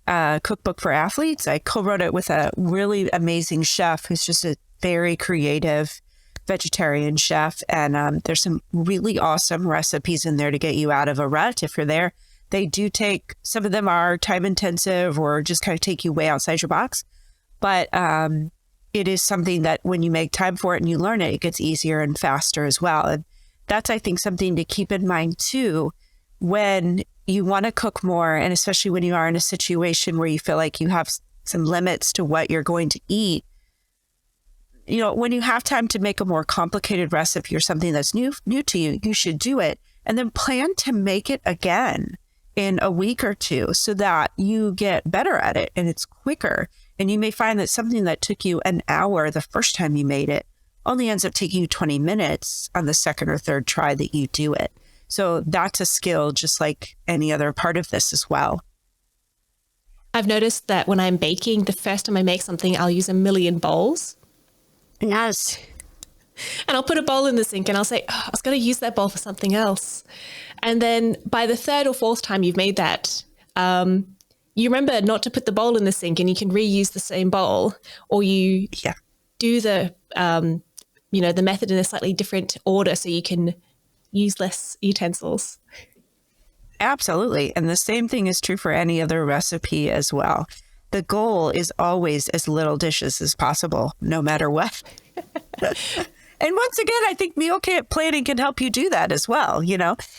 cookbook for athletes. I co-wrote it with a really amazing chef who's just a very creative vegetarian chef. And there's some really awesome recipes in there to get you out of a rut if you're there. They do take, some of them are time intensive or just kind of take you way outside your box. But it is something that when you make time for it and you learn it, it gets easier and faster as well. And that's, I think, something to keep in mind too, when you want to cook more, and especially when you are in a situation where you feel like you have some limits to what you're going to eat. When you have time to make a more complicated recipe or something that's new to you, you should do it. And then plan to make it again in a week or two so that you get better at it and it's quicker. And you may find that something that took you an hour the first time you made it only ends up taking you 20 minutes on the second or third try that you do it. So that's a skill just like any other part of this as well. I've noticed that when I'm baking, the first time I make something, I'll use a million bowls. Yes. And I'll put a bowl in the sink and I'll say, I was going to use that bowl for something else. And then by the third or fourth time you've made that, you remember not to put the bowl in the sink and you can reuse the same bowl, or you do the method in a slightly different order so you can use less utensils. Absolutely. And the same thing is true for any other recipe as well. The goal is always as little dishes as possible, no matter what. And once again, I think meal planning can help you do that as well.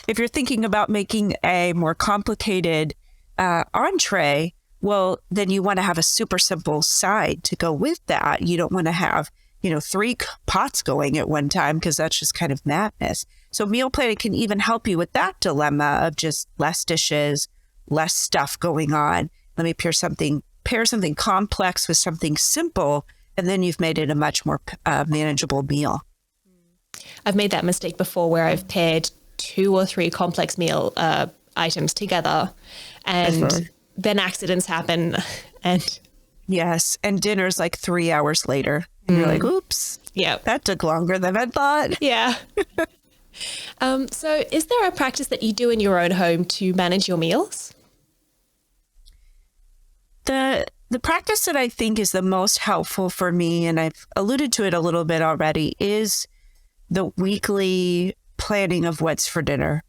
If you're thinking about making a more complicated entree, well, then you want to have a super simple side to go with that. You don't want to have, 3 pots going at one time because that's just kind of madness. So meal planning can even help you with that dilemma of just less dishes, less stuff going on. Let me pair something complex with something simple, and then you've made it a much more manageable meal. I've made that mistake before where I've paired 2 or 3 complex meal items together, and then accidents happen. And yes, and dinner's like 3 hours later. And you're like, oops, yeah, that took longer than I thought. Yeah. So is there a practice that you do in your own home to manage your meals? The practice that I think is the most helpful for me, and I've alluded to it a little bit already, is the weekly planning of what's for dinner.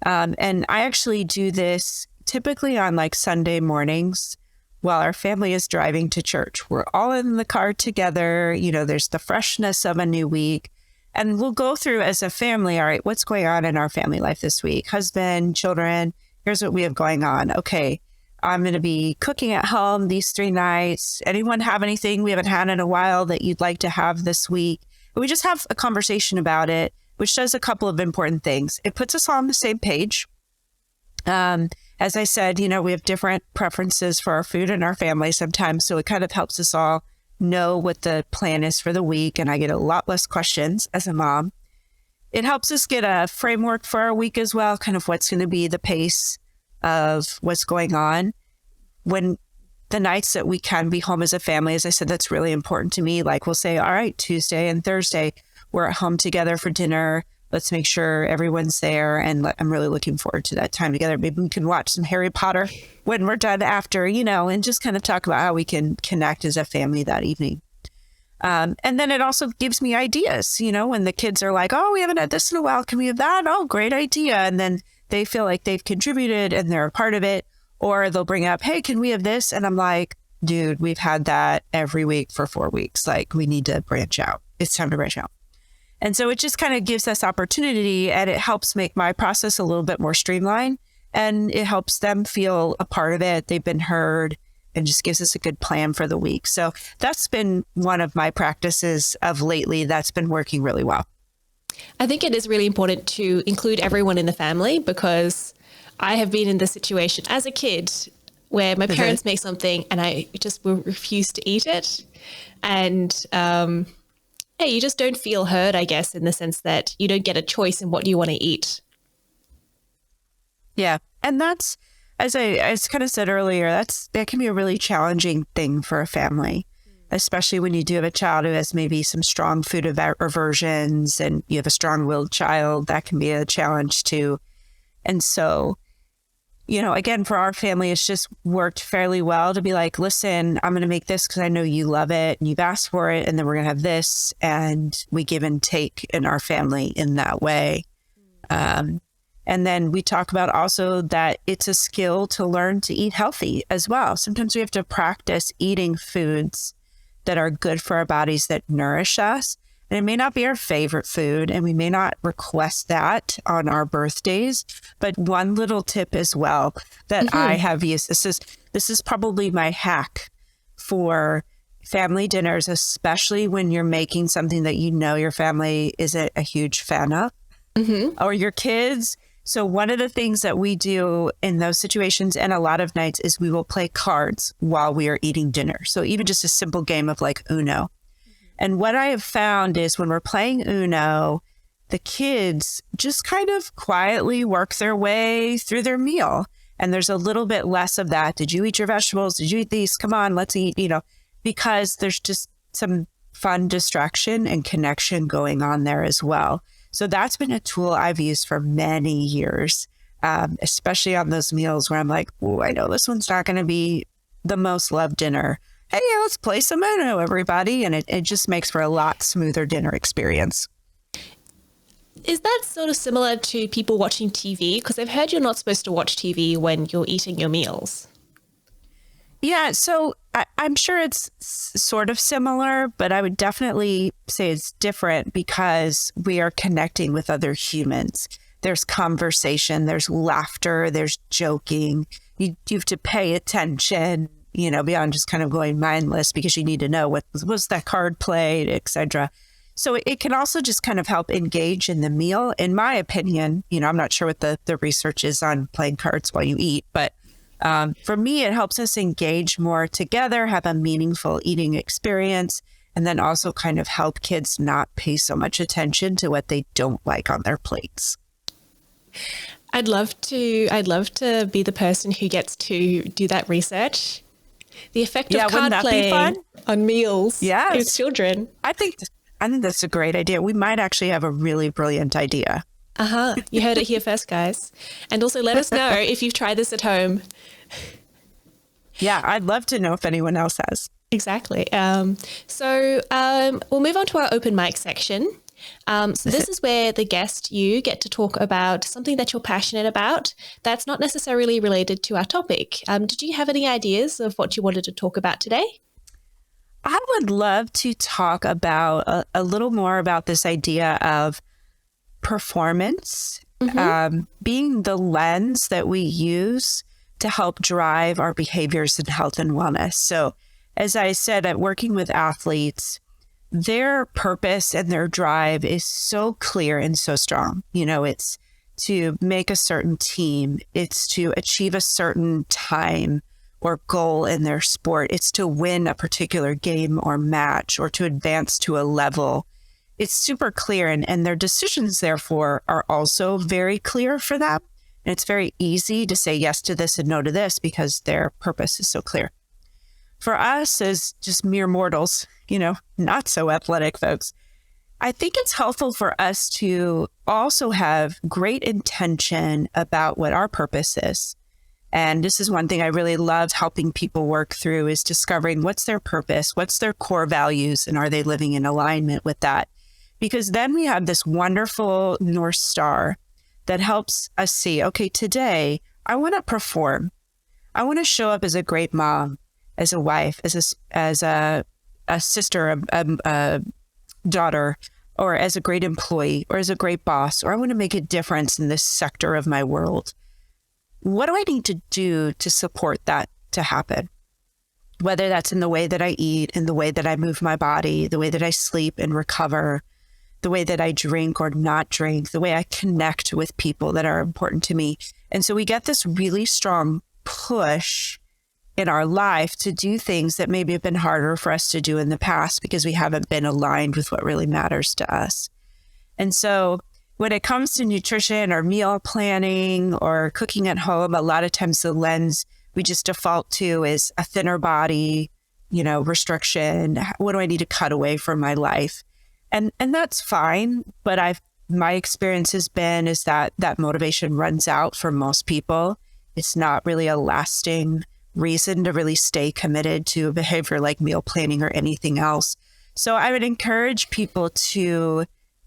And I actually do this typically on like Sunday mornings while our family is driving to church. We're all in the car together. You know, there's the freshness of a new week. And we'll go through as a family, all right, what's going on in our family life this week? Husband, children, here's what we have going on. Okay, I'm going to be cooking at home these 3 nights. Anyone have anything we haven't had in a while that you'd like to have this week? We just have a conversation about it, which does a couple of important things. It puts us all on the same page. As I said, you know, we have different preferences for our food in our family sometimes. So it kind of helps us all know what the plan is for the week. And I get a lot less questions as a mom. It helps us get a framework for our week as well, kind of what's going to be the pace of what's going on. When the nights that we can be home as a family, as I said, that's really important to me. Like we'll say, all right, Tuesday and Thursday, we're at home together for dinner. Let's make sure everyone's there. And I'm really looking forward to that time together. Maybe we can watch some Harry Potter when we're done after, you know, and just kind of talk about how we can connect as a family that evening. And then it also gives me ideas, you know, when the kids are like, oh, we haven't had this in a while. Can we have that? Oh, great idea. And then they feel like they've contributed and they're a part of it. Or they'll bring up, hey, can we have this? And I'm like, dude, we've had that every week for 4 weeks. Like, we need to branch out. It's time to branch out. And so it just kind of gives us opportunity, and it helps make my process a little bit more streamlined, and it helps them feel a part of it. They've been heard, and just gives us a good plan for the week. So that's been one of my practices of lately that's been working really well. I think it is really important to include everyone in the family, because I have been in this situation as a kid where my parents make something and I just will refuse to eat it. And hey, you just don't feel heard, I guess, in the sense that you don't get a choice in what you want to eat. Yeah. And that's, as I kind of said earlier, that can be a really challenging thing for a family, especially when you do have a child who has maybe some strong food aversions and you have a strong-willed child. That can be a challenge too. And so, you know, again, for our family, it's just worked fairly well to be like, listen, I'm going to make this because I know you love it and you've asked for it. And then we're going to have this. And we give and take in our family in that way. And then we talk about also that it's a skill to learn to eat healthy as well. Sometimes we have to practice eating foods that are good for our bodies, that nourish us. And it may not be our favorite food, and we may not request that on our birthdays. But one little tip as well that I have used, this is probably my hack for family dinners, especially when you're making something that you know your family isn't a huge fan of, or your kids. So one of the things that we do in those situations and a lot of nights is we will play cards while we are eating dinner. So even just a simple game of like Uno. And what I have found is when we're playing Uno, the kids just kind of quietly work their way through their meal. And there's a little bit less of that. Did you eat your vegetables? Did you eat these? Come on, let's eat, you know, because there's just some fun distraction and connection going on there as well. So that's been a tool I've used for many years, especially on those meals where I'm like, oh, I know this one's not going to be the most loved dinner. Hey, let's play some Uno, everybody. And it just makes for a lot smoother dinner experience. Is that sort of similar to people watching TV? Because I've heard you're not supposed to watch TV when you're eating your meals. Yeah, so I'm sure it's sort of similar, but I would definitely say it's different because we are connecting with other humans. There's conversation, there's laughter, there's joking. You have to pay attention, you know, beyond just kind of going mindless because you need to know what was that card played, etc. So it can also just kind of help engage in the meal. In my opinion, you know, I'm not sure what the research is on playing cards while you eat, but for me, it helps us engage more together, have a meaningful eating experience, and then also kind of help kids not pay so much attention to what they don't like on their plates. I'd love to be the person who gets to do that research. The effect of card playing on meals with children. I think that's a great idea. We might actually have a really brilliant idea. You heard it here first, guys. And also let us know if you've tried this at home. Yeah, I'd love to know if anyone else has. Exactly. So we'll move on to our open mic section. So this is where the guest, you get to talk about something that you're passionate about that's not necessarily related to our topic. Did you have any ideas of what you wanted to talk about today? I would love to talk about a little more about this idea of performance, being the lens that we use to help drive our behaviors in health and wellness. So as I said, at working with athletes, their purpose and their drive is so clear and so strong. You know, it's to make a certain team. It's to achieve a certain time or goal in their sport. It's to win a particular game or match or to advance to a level. It's super clear. And their decisions, therefore, are also very clear for them. And it's very easy to say yes to this and no to this because their purpose is so clear. For us as just mere mortals, you know, not so athletic folks, I think it's helpful for us to also have great intention about what our purpose is. And this is one thing I really loved helping people work through is discovering what's their purpose, what's their core values, and are they living in alignment with that? Because then we have this wonderful North Star that helps us see, okay, today I want to perform. I want to show up as a great mom, as a wife, as a sister, a daughter, or as a great employee, or as a great boss, or I want to make a difference in this sector of my world. What do I need to do to support that to happen? Whether that's in the way that I eat, in the way that I move my body, the way that I sleep and recover, the way that I drink or not drink, the way I connect with people that are important to me. And so we get this really strong push in our life to do things that maybe have been harder for us to do in the past because we haven't been aligned with what really matters to us. And so when it comes to nutrition or meal planning or cooking at home, a lot of times the lens we just default to is a thinner body, you know, restriction. What do I need to cut away from my life? And that's fine. But my experience has been is that motivation runs out for most people. It's not really a lasting reason to really stay committed to a behavior like meal planning or anything else. So I would encourage people to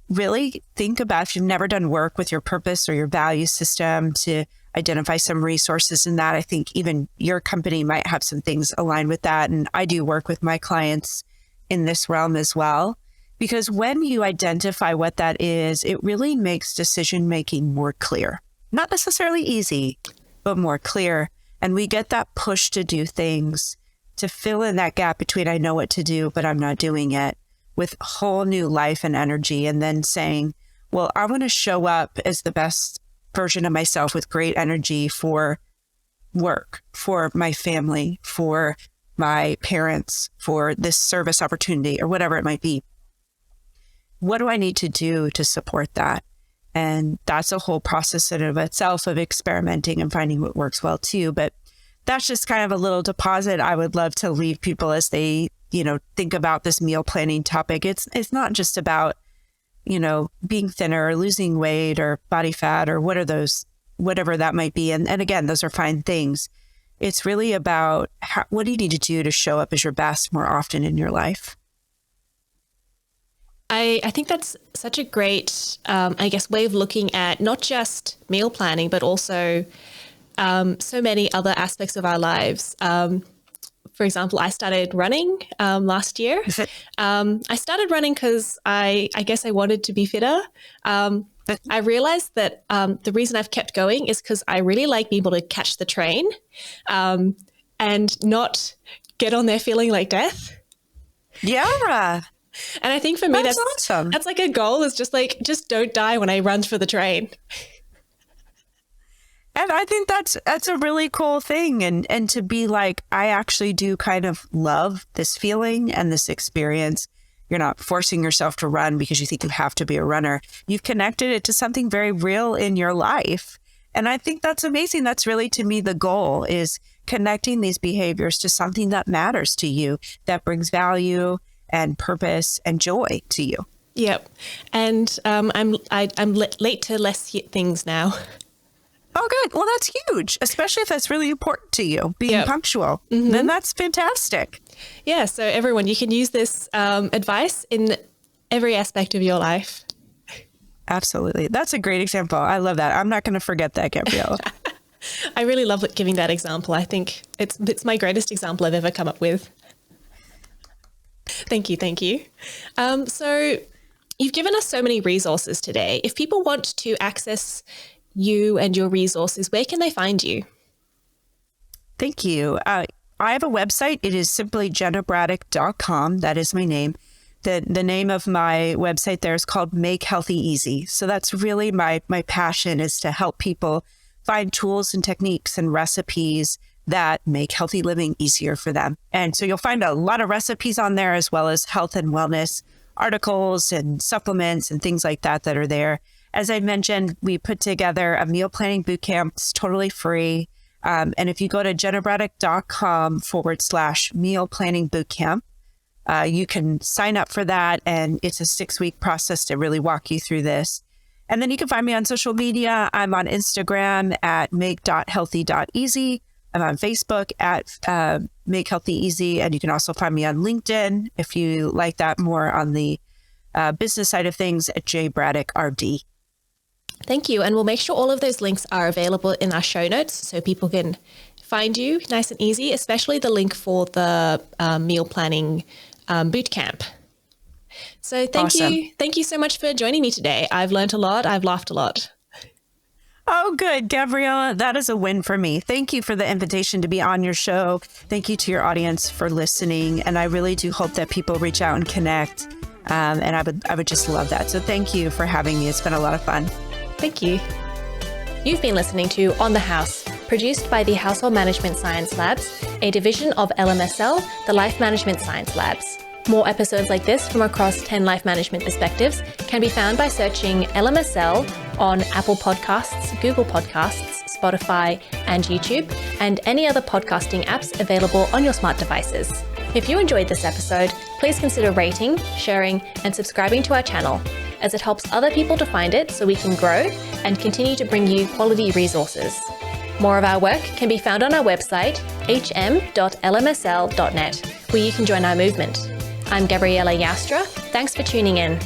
really think about, if you've never done work with your purpose or your value system, to identify some resources in that. I think even your company might have some things aligned with that. And I do work with my clients in this realm as well. Because when you identify what that is, it really makes decision-making more clear. Not necessarily easy, but more clear. And we get that push to do things, to fill in that gap between I know what to do, but I'm not doing it, with whole new life and energy. And then saying, well, I want to show up as the best version of myself with great energy for work, for my family, for my parents, for this service opportunity, or whatever it might be. What do I need to do to support that? And that's a whole process in and of itself of experimenting and finding what works well too. But that's just kind of a little deposit I would love to leave people as they, you know, think about this meal planning topic. It's not just about, you know, being thinner or losing weight or body fat or whatever that might be. And again, those are fine things. It's really about what do you need to do to show up as your best more often in your life? I think that's such a great, way of looking at not just meal planning, but also so many other aspects of our lives. For example, I started running last year. I started running because I guess I wanted to be fitter. I realized that the reason I've kept going is because I really like being able to catch the train and not get on there feeling like death. Yeah. And I think for me, that's awesome. That's like a goal, is just don't die when I run for the train. And I think that's a really cool thing. And to be like, I actually do kind of love this feeling and this experience. You're not forcing yourself to run because you think you have to be a runner. You've connected it to something very real in your life. And I think that's amazing. That's really, to me, the goal is connecting these behaviors to something that matters to you, that brings value and purpose and joy to you. Yep. And I'm late to less things now. Oh, good. Well, that's huge, especially if that's really important to you, being punctual. Mm-hmm. Then that's fantastic. Yeah. So everyone, you can use this advice in every aspect of your life. Absolutely. That's a great example. I love that. I'm not going to forget that, Gabriella. I really love giving that example. I think it's my greatest example I've ever come up with. Thank you. Thank you. So you've given us so many resources today. If people want to access you and your resources, where can they find you? Thank you. I have a website. It is simply jennabraddock.com. That is my name. The name of my website there is called Make Healthy Easy. So that's really my passion, is to help people find tools and techniques and recipes that make healthy living easier for them. And so you'll find a lot of recipes on there, as well as health and wellness articles and supplements and things like that are there. As I mentioned, we put together a meal planning bootcamp. It's totally free. And if you go to jennabraddock.com/meal planning bootcamp, you can sign up for that. And it's a 6-week process to really walk you through this. And then you can find me on social media. I'm on Instagram at make.healthy.easy. I'm on Facebook at Make Healthy Easy. And you can also find me on LinkedIn if you like that more on the business side of things, at J Braddock RD. Thank you. And we'll make sure all of those links are available in our show notes so people can find you nice and easy, especially the link for the meal planning bootcamp. So thank you. Thank you so much for joining me today. I've learned a lot. I've laughed a lot. Oh, good, Gabriella. That is a win for me. Thank you for the invitation to be on your show. Thank you to your audience for listening. And I really do hope that people reach out and connect. And I would just love that. So thank you for having me. It's been a lot of fun. Thank you. You've been listening to On the House, produced by the Household Management Science Labs, a division of LMSL, the Life Management Science Labs. More episodes like this from across 10 life management perspectives can be found by searching LMSL on Apple Podcasts, Google Podcasts, Spotify, and YouTube, and any other podcasting apps available on your smart devices. If you enjoyed this episode, please consider rating, sharing, and subscribing to our channel, as it helps other people to find it so we can grow and continue to bring you quality resources. More of our work can be found on our website, hm.lmsl.net, where you can join our movement. I'm Gabriella Joustra. Thanks for tuning in.